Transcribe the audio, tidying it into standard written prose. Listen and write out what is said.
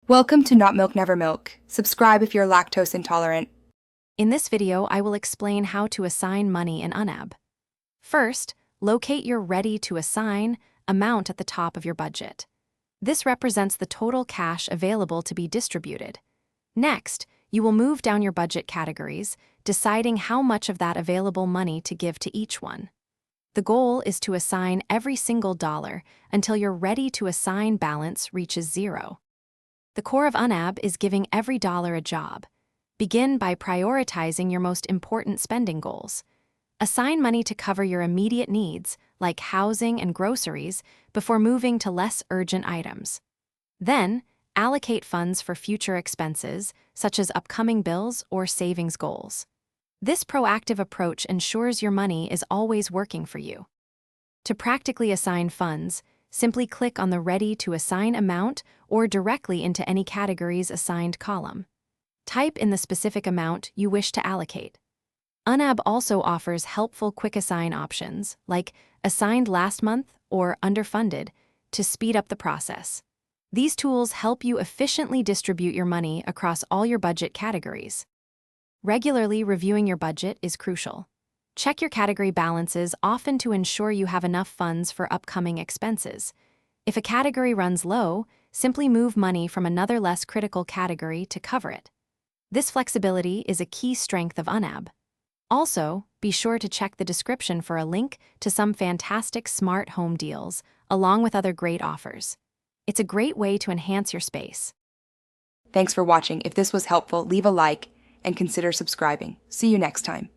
Welcome to Not Milk Never Milk. Subscribe if you're lactose intolerant. In this video, I will explain how to assign money in YNAB. First, locate your Ready to Assign amount at the top of your budget. This represents the total cash available to be distributed. Next, you will move down your budget categories, deciding how much of that available money to give to each one. The goal is to assign every single dollar until your Ready to Assign balance reaches zero. The core of YNAB is giving every dollar a job. Begin by prioritizing your most important spending goals. Assign money to cover your immediate needs, like housing and groceries, before moving to less urgent items. Then, allocate funds for future expenses, such as upcoming bills or savings goals. This proactive approach ensures your money is always working for you. To practically assign funds, simply click on the Ready to Assign amount or directly into any category's assigned column. Type in the specific amount you wish to allocate. YNAB also offers helpful quick assign options, like Assigned Last Month or Underfunded, to speed up the process. These tools help you efficiently distribute your money across all your budget categories. Regularly reviewing your budget is crucial. Check your category balances often to ensure you have enough funds for upcoming expenses. If a category runs low, simply move money from another less critical category to cover it. This flexibility is a key strength of YNAB. Also, be sure to check the description for a link to some fantastic smart home deals, along with other great offers. It's a great way to enhance your space. Thanks for watching. If this was helpful, leave a like and consider subscribing. See you next time.